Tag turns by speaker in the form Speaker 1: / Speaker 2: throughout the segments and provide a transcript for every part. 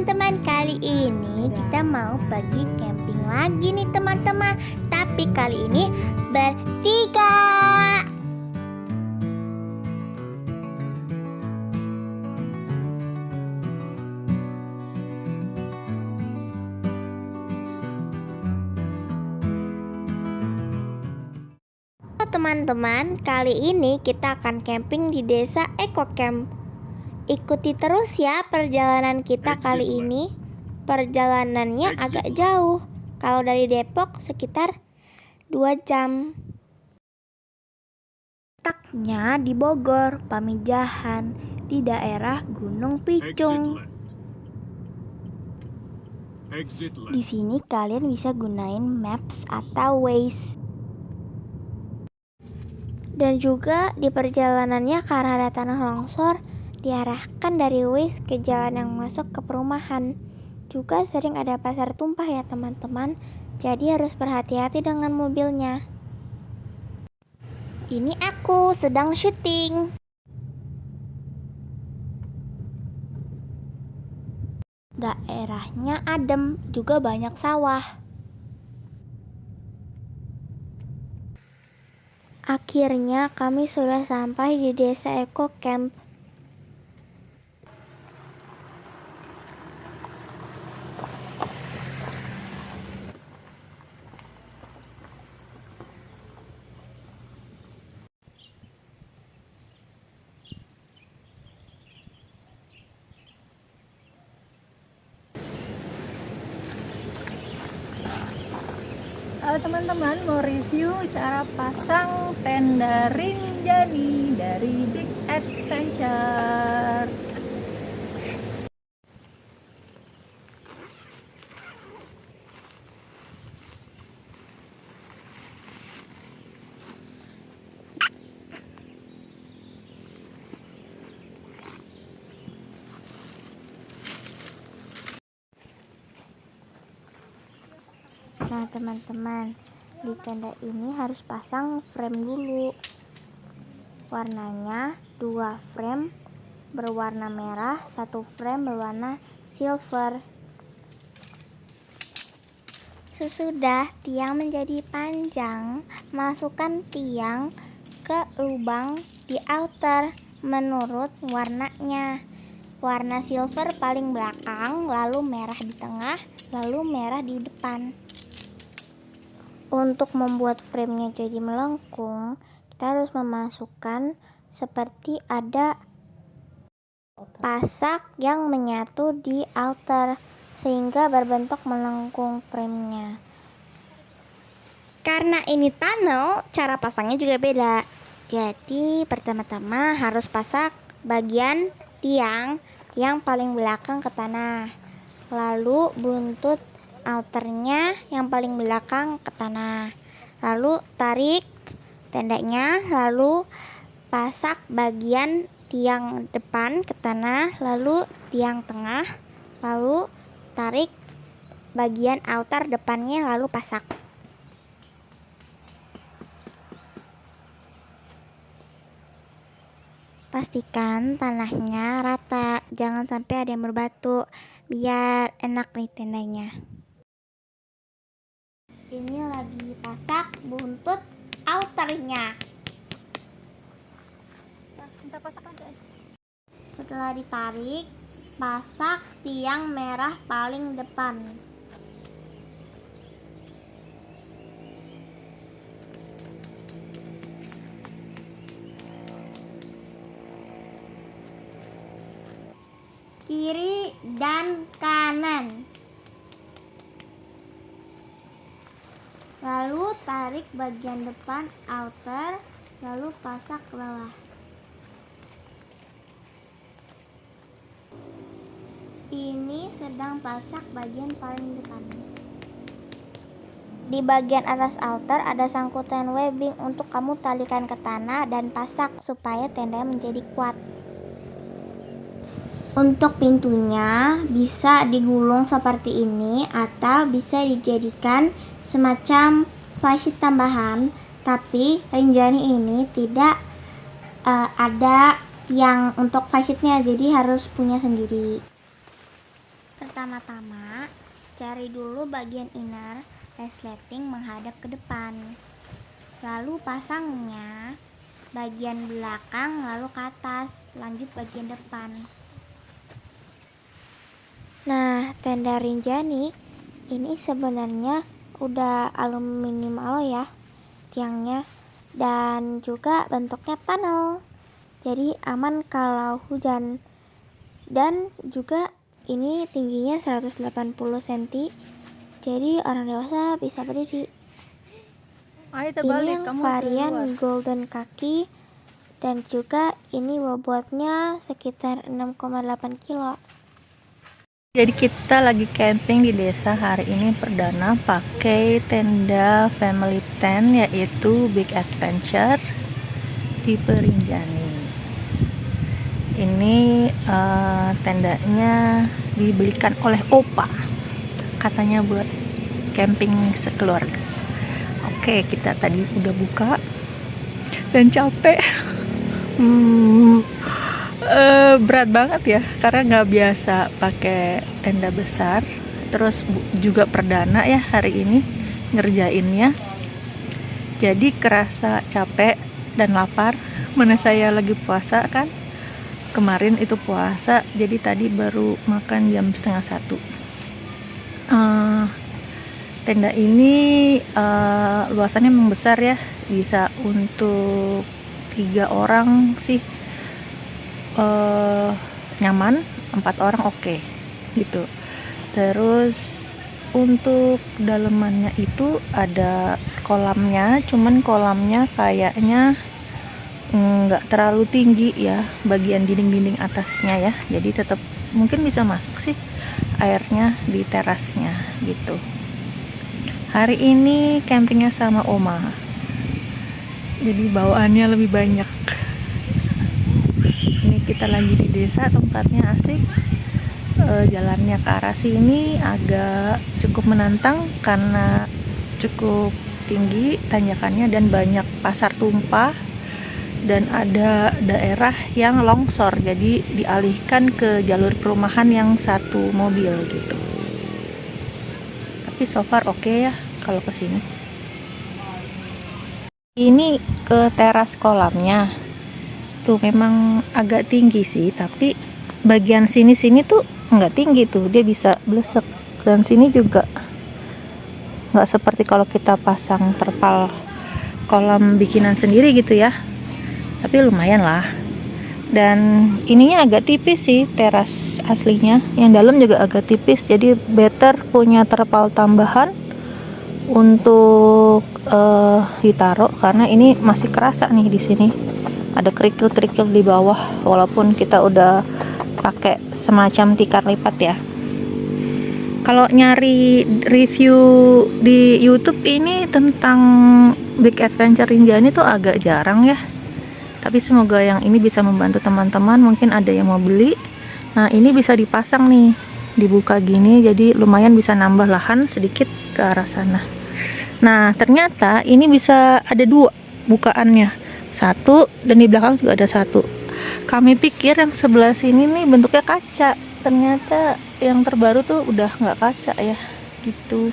Speaker 1: teman-teman, kali ini kita mau pergi camping lagi nih teman-teman. Tapi kali ini bertiga. Teman-teman, kali ini kita akan camping di desa Eco Camp. Ikuti terus ya perjalanan kita kali ini. Perjalanannya agak jauh. Kalau dari Depok sekitar 2 jam. Letaknya di Bogor, Pamijahan, di daerah Gunung Picung. Di sini kalian bisa gunain Maps atau Waze. Dan juga di perjalanannya karena ada tanah longsor, diarahkan dari Waze ke jalan yang masuk ke perumahan. Juga sering ada pasar tumpah ya teman-teman, jadi harus berhati-hati dengan mobilnya. Ini aku sedang syuting. Daerahnya adem, juga banyak sawah. Akhirnya kami sudah sampai di desa Eco Camp.
Speaker 2: Halo teman-teman, mau review cara pasang tenda Rinjani dari Big Adventure.
Speaker 1: Nah teman-teman, di tenda ini harus pasang frame dulu. Warnanya 2 frame berwarna merah, 1 frame berwarna silver. Sesudah tiang menjadi panjang, masukkan tiang ke lubang di outer menurut warnanya. Warna silver paling belakang, lalu merah di tengah, lalu merah di depan. Untuk membuat framenya jadi melengkung, kita harus memasukkan seperti ada pasak yang menyatu di outer sehingga berbentuk melengkung framenya. Karena ini tunnel, cara pasangnya juga beda. Jadi pertama-tama harus pasang bagian tiang yang paling belakang ke tanah, lalu buntut outernya yang paling belakang ke tanah, lalu tarik tendanya, lalu pasak bagian tiang depan ke tanah, lalu tiang tengah, lalu tarik bagian outer depannya, lalu pasak. Pastikan tanahnya rata, jangan sampai ada yang berbatu, biar enak nih tendanya. Ini lagi pasak buntut outernya.
Speaker 2: Kita pasak aja.
Speaker 1: Setelah ditarik, pasak tiang merah paling depan. Kiri dan kanan. Lalu tarik bagian depan outer, lalu pasak ke bawah. Ini sedang pasak bagian paling depan. Di bagian atas outer ada sangkutan webbing untuk kamu talikan ke tanah dan pasak supaya tenda menjadi kuat. Untuk pintunya bisa digulung seperti ini atau bisa dijadikan semacam flysheet tambahan, tapi Rinjani ini tidak ada yang untuk flysheetnya, jadi harus punya sendiri. Pertama-tama, cari dulu bagian inner resleting menghadap ke depan. Lalu pasangnya bagian belakang lalu ke atas, lanjut bagian depan. Nah, tenda Rinjani ini sebenarnya udah aluminium alloy ya tiangnya, dan juga bentuknya tunnel, jadi aman kalau hujan. Dan juga ini tingginya 180 cm, jadi orang dewasa bisa berdiri.
Speaker 2: Ayo
Speaker 1: Ini
Speaker 2: terbalik,
Speaker 1: yang
Speaker 2: kamu
Speaker 1: varian
Speaker 2: keluar.
Speaker 1: golden kaki, dan juga ini bobotnya sekitar 6,8 kilo.
Speaker 2: Jadi kita lagi camping di desa hari ini perdana pakai tenda family tent, yaitu Big Adventure tipe Rinjani. Ini tendanya dibelikan oleh opa, katanya buat camping sekeluarga. Oke, kita tadi udah buka dan capek. Berat banget ya, karena nggak biasa pakai tenda besar. Terus juga perdana ya hari ini ngerjainnya, jadi kerasa capek dan lapar. Mana saya lagi puasa kan, kemarin itu puasa, jadi tadi baru makan jam 12:30. Tenda ini luasannya memang besar ya, bisa untuk 3 orang sih nyaman, 4 orang oke gitu. Terus untuk dalemannya itu ada kolamnya, cuman kolamnya kayaknya nggak terlalu tinggi ya bagian dinding-dinding atasnya ya, jadi tetap mungkin bisa masuk sih airnya di terasnya gitu. Hari ini campingnya sama oma, jadi bawaannya lebih banyak. Ini kita lagi di desa, tempatnya asik. Jalannya ke arah sini agak cukup menantang karena cukup tinggi tanjakannya dan banyak pasar tumpah, dan ada daerah yang longsor, jadi dialihkan ke jalur perumahan yang satu mobil gitu. Tapi so far oke ya kalau kesini. Ini ke teras kolamnya tuh, memang agak tinggi sih, tapi bagian sini tuh nggak tinggi tuh, dia bisa blesek. Dan sini juga nggak seperti kalau kita pasang terpal kolam bikinan sendiri gitu ya, tapi lumayan lah. Dan ininya agak tipis sih teras aslinya, yang dalam juga agak tipis, jadi better punya terpal tambahan untuk ditaruh, karena ini masih kerasa nih di sini ada kerikil-kerikil di bawah, walaupun kita udah pakai semacam tikar lipat ya. Kalau nyari review di YouTube ini tentang Big Adventure Rinjani tuh agak jarang ya, tapi semoga yang ini bisa membantu teman-teman. Mungkin ada yang mau beli. Nah, ini bisa dipasang nih, dibuka gini, jadi lumayan bisa nambah lahan sedikit ke arah sana. Nah, ternyata ini bisa ada 2 bukaannya, 1 dan di belakang juga ada 1. Kami pikir yang sebelah sini nih bentuknya kaca, ternyata yang terbaru tuh udah nggak kaca ya gitu.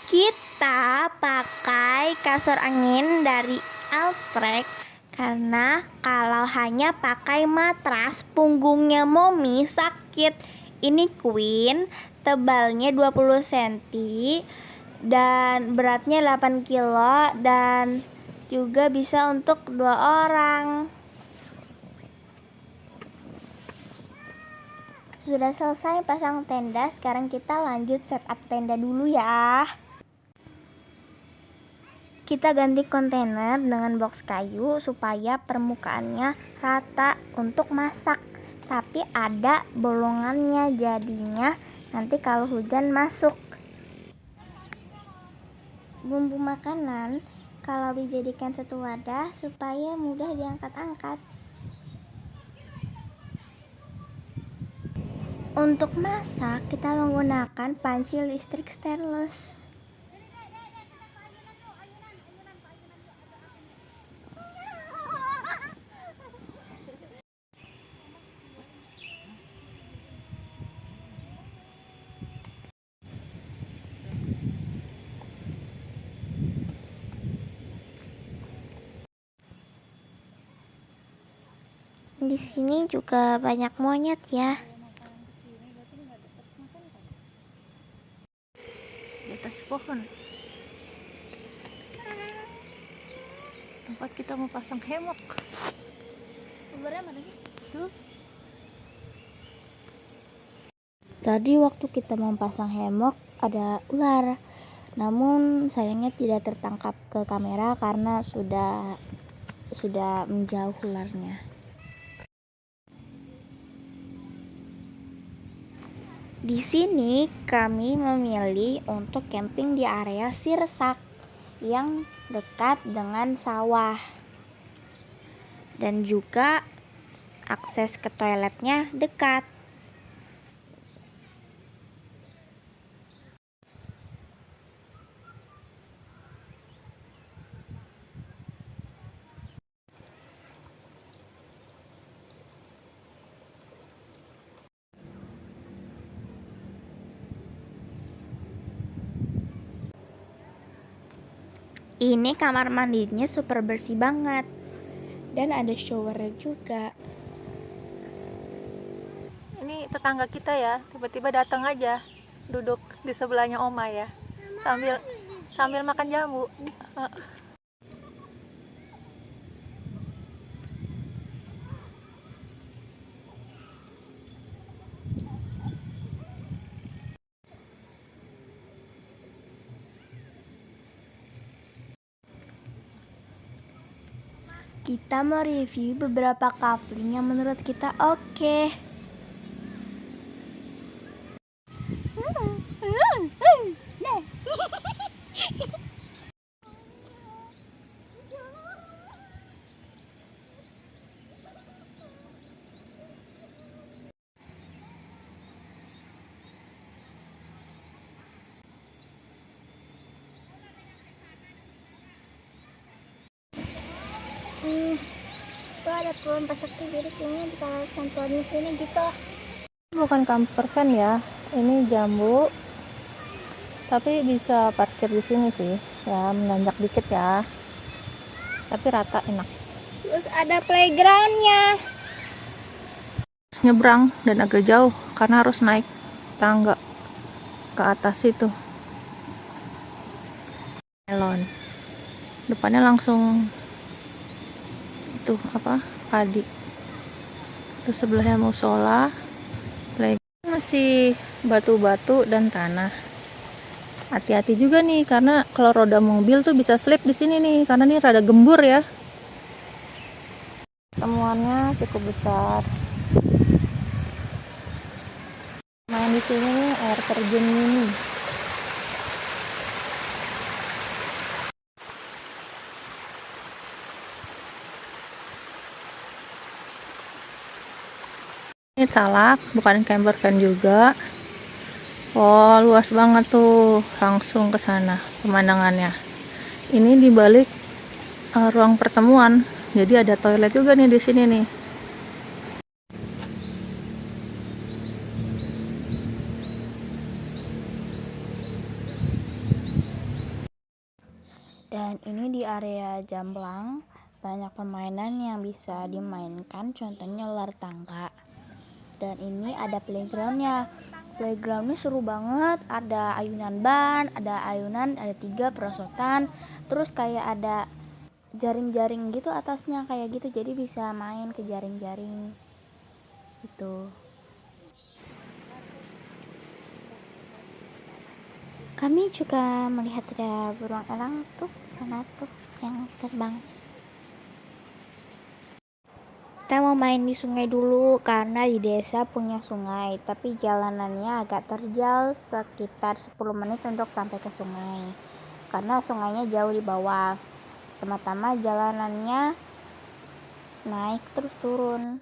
Speaker 1: Kita pakai kasur angin dari Altrek karena kalau hanya pakai matras punggungnya Momi sakit. Ini queen, tebalnya 20 cm dan beratnya 8 kilo, dan juga bisa untuk 2 orang. Sudah selesai pasang tenda, sekarang kita lanjut setup tenda dulu ya. Kita ganti kontainer dengan box kayu supaya permukaannya rata untuk masak, tapi ada bolongannya, jadinya nanti kalau hujan masuk. Bumbu makanan kalau dijadikan satu wadah supaya mudah diangkat-angkat. Untuk masak, kita menggunakan panci listrik stainless. Di sini juga banyak monyet ya.
Speaker 2: Di atas pohon tempat kita mau pasang hemok. Tuh.
Speaker 1: Tadi waktu kita memasang hemok ada ular. Namun sayangnya tidak tertangkap ke kamera karena sudah menjauh ularnya. Di sini kami memilih untuk camping di area Sirsak yang dekat dengan sawah. Dan juga akses ke toiletnya dekat. Ini kamar mandinya super bersih banget. Dan ada showernya juga.
Speaker 2: Ini tetangga kita ya, tiba-tiba datang aja duduk di sebelahnya Oma ya, sambil makan jamu.
Speaker 1: Kita mau review beberapa coupling yang menurut kita oke. Itu ada pohon pasakti, jadi kayaknya di kawasan pohon di sini gitu.
Speaker 2: Bukan camper van ya, ini jambu. Tapi bisa parkir di sini sih, ya menanjak dikit ya. Tapi rata enak.
Speaker 1: Terus ada playgroundnya.
Speaker 2: Harus nyebrang dan agak jauh karena harus naik tangga ke atas itu. Melon. Depannya langsung itu apa? Padi. Terus sebelahnya musola. Masih batu-batu dan tanah. Hati-hati juga nih karena kalau roda mobil tuh bisa slip di sini nih karena ini rada gembur ya. Temuannya cukup besar. Main di sini nih air terjun mini. Ini salak, bukan camper van juga. Oh, luas banget tuh, langsung ke sana pemandangannya. Ini di balik ruang pertemuan, jadi ada toilet juga nih di sini nih.
Speaker 1: Dan ini di area Jamblang banyak permainan yang bisa dimainkan, contohnya ular tangga. Dan ini ada playgroundnya. Playgroundnya seru banget, ada ayunan ban, ada 3 perosotan, terus kayak ada jaring-jaring gitu atasnya kayak gitu, jadi bisa main ke jaring-jaring gitu. Kami juga melihat ada burung elang tuh sana tuh yang terbang. Kita mau main di sungai dulu karena di desa punya sungai, tapi jalanannya agak terjal, sekitar 10 menit untuk sampai ke sungai. Karena sungainya jauh di bawah. Pertama-tama jalanannya naik terus turun.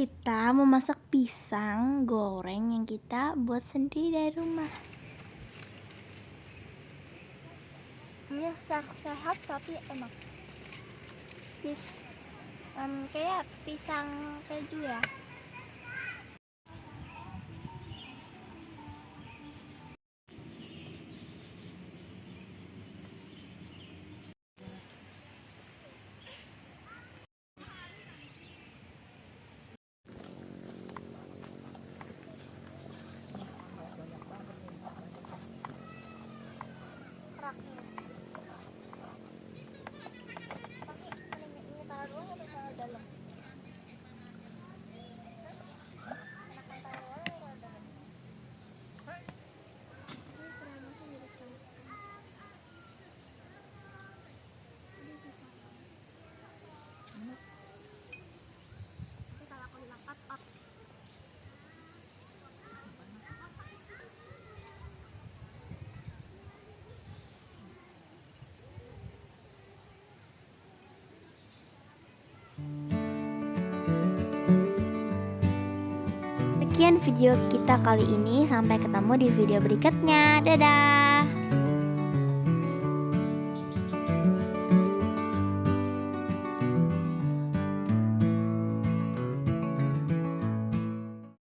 Speaker 1: kita mau masak pisang goreng yang kita buat sendiri dari rumah. Ini sehat tapi enak. Kayak pisang keju ya. Sekian video kita kali ini, sampai ketemu di video berikutnya. Dadah.